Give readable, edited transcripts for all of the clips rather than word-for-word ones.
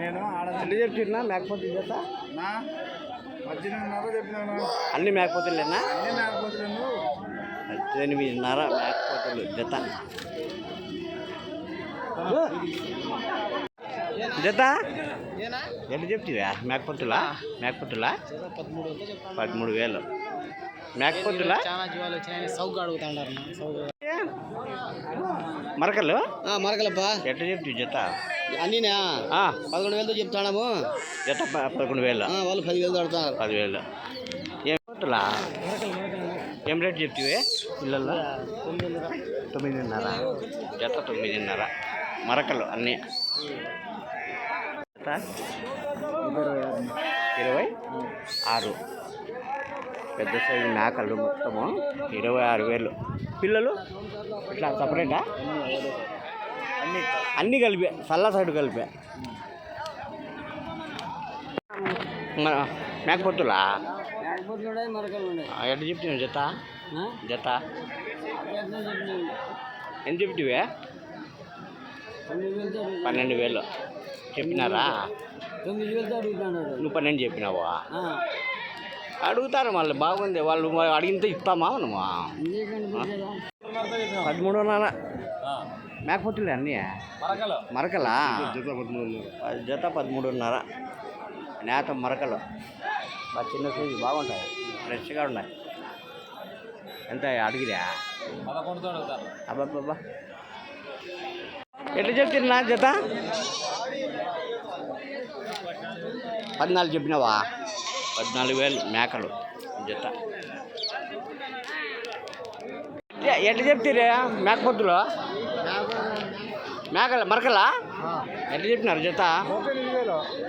నేను ఎన్ని చెప్తున్నా మేకపోతులు జత? 18.5 చెప్పినాను. అన్ని మేకపోతులేనా? అన్ని మేకపోతులను 18.5 మేకపోతులు జత. జత ఎన్ని చెప్తివా? మేకపోతులా? 13,000 మేకపోతులా? మరకలు మరకలప్పా ఎట్లా చెప్తివి జత? అన్నీనా 11,000 చెప్తాము. జత 11,000. వాళ్ళు 10,000 ఆడతారు. 10,000. ఏం పోతులా? ఏం రేట్ చెప్తివి పిల్లల్లో? 9.5 జత. 9.5 మరకలు అన్నీ. జత 26. పెద్ద సైజు మేకలు మొత్తము 26,000. పిల్లలు ఇట్లా సపరేటా? అన్నీ కలిపే సల్ల సైడ్ కలిపే. మేకపోతులా ఎట్లా చెప్తావు జత? జత ఎంత చెప్తివే? 12,000 చెప్పినారా? 9,000 అడుగుతున్నాడు. నువ్వు 12 చెప్పినావా? అడుగుతారు మళ్ళీ. బాగుంది వాళ్ళు అడిగితే ఇస్తామా మనము? 13.5 మేకపోతులే అన్నీ. మరకలా జత 13.5 నేత మరకలు. బాగా చిన్న సైజు బాగుంటాయి, ఫ్రెష్గా ఉన్నాయి. ఎంత అడిగిరా? 11తో అడుగుతారు. అబ్బాబ్బా ఎట్లా చెప్తున్నా జత? 14 చెప్పినావా? 14,000 మేకలు జత. ఎట్లా చెప్తారా మేకపోతులు? మరకలా ఎట్లా చెప్పినారు జత?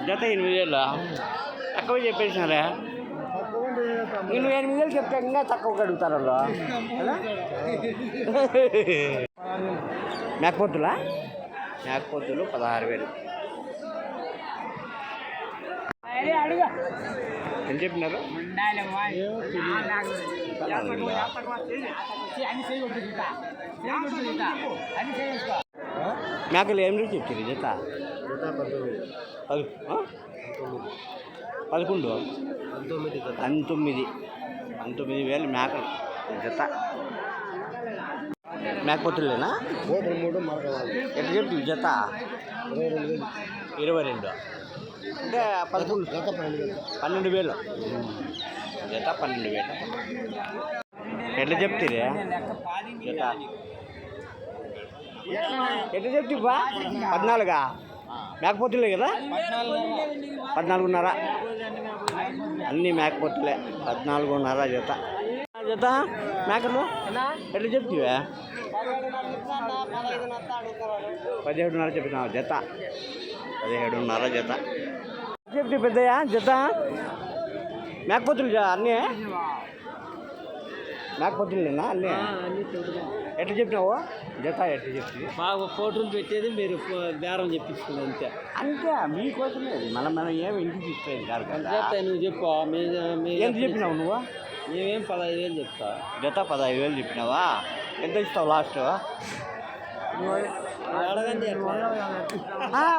జత 8,000. తక్కువ చెప్పేసినారా? నువ్వు 8,000 చెప్తే ఇంకా తక్కువ అడుగుతారు వాళ్ళు. మేకపోతులు 16,000. ఎంత చెప్పినారు? మేకలు ఏం రేటు చెప్తారు జత? 19,000 మేకలు జత. మేకపోతులేనా? ఎట్లా చెప్తావు జత? 22 అంటే 12,000 జత. 12,000 ఎట్లా చెప్తారా జత? ఎట్లా చెప్తివా? 14 మేకపోతులే కదా? 14.5 అన్నీ మేకపోతులే. 14.5 జత. జత మేకలు ఎట్లా చెప్తివా? 17.5 చెప్పినావు జత. 17.5 జత చెప్తే పెద్దయా జత? మేకపోతులు అన్నీ మేకపోతులేనా? అన్నీ ఎట్లా చెప్పినావు జత? ఎట్లా చెప్తుంది? బాగా ఫోటోలు పెట్టేది మీరు బేరం చెప్పించుకున్నది అంతే. అంతే మీకోసమే. మనం ఏమి ఇంటికి తీసుకునేది కాదు కదా. నువ్వు చెప్పు. ఎంత చెప్పినావు నువ్వు? మేమేం 15,000 చెప్తా. జత 15,000 చెప్పినావా? ఎంత ఇస్తావు లాస్ట్? అడగండి.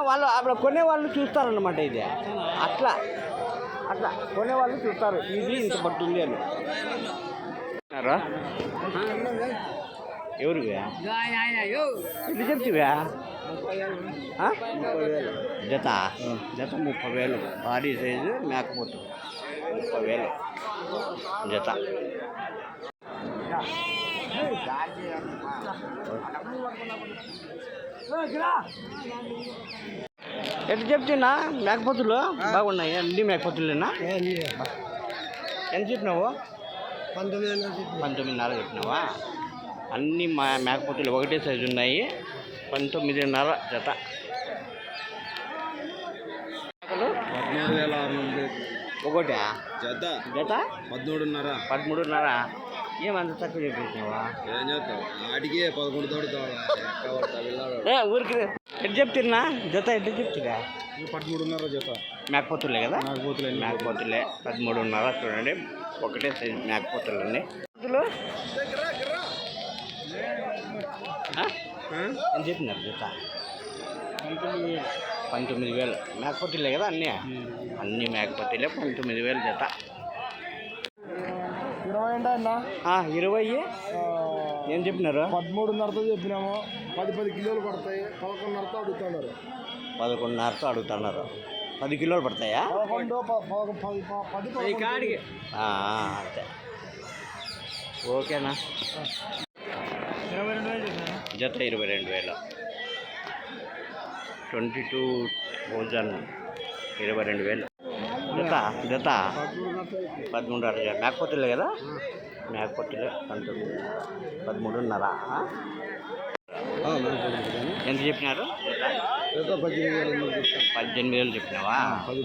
వాళ్ళు అక్కడ కొనేవాళ్ళు చూస్తారన్నమాట. ఇది అట్లా కొనేవాళ్ళు చూస్తారు ఇది ఇంత పట్టుంది అని. ఎవరు ఎట్లా చెప్తివా? జత 30,000 భారీ సైజు మేకపోతు 30,000 జత. ఎట్లా చెప్తున్నా మేకపోతులు? బాగున్నాయి అన్ని మేకపోతులేనా? ఎంత చెప్పినావు? 19.5 చెప్పినావా? అన్ని మేకపోతులు ఒకటే సైజు ఉన్నాయి. 19.5 జత. 13,600 ఒకటా జత. జత 13.5. ఏమంత తక్కువ చెప్పేసినావా? ఏం చేస్తావు? ఆడికి 11తో ఊరికి ఎట్లా చెప్తున్నా జత? ఎట్లా చెప్తురా? 13.5 జత. మేకపోతులే కదా? మేకపోతులే 13.5. చూడండి ఒకటే సైజు మేకపోతులు అండి. ఎంత చెప్పినారు జత? 19,000 మేకపోతులే కదా అన్నీ అన్నీ మేకపోతులే 19,000 జత 20 ఏం చెప్పినారు 13.5తో చెప్పినాము 10 కిలోలు పడతాయి 11.5తో అడుగుతున్నారు 11.5తో అడుగుతున్నారు 10 కిలోలు పడతాయా 10 అంతే ఓకేనా 22,000 జత 22,000 22,000 22,000 జత 13.5 మేకపోతులే కదా మేకపోతులే 13.5 ఎంత చెప్పినారు 18,000 చెప్పినావా 10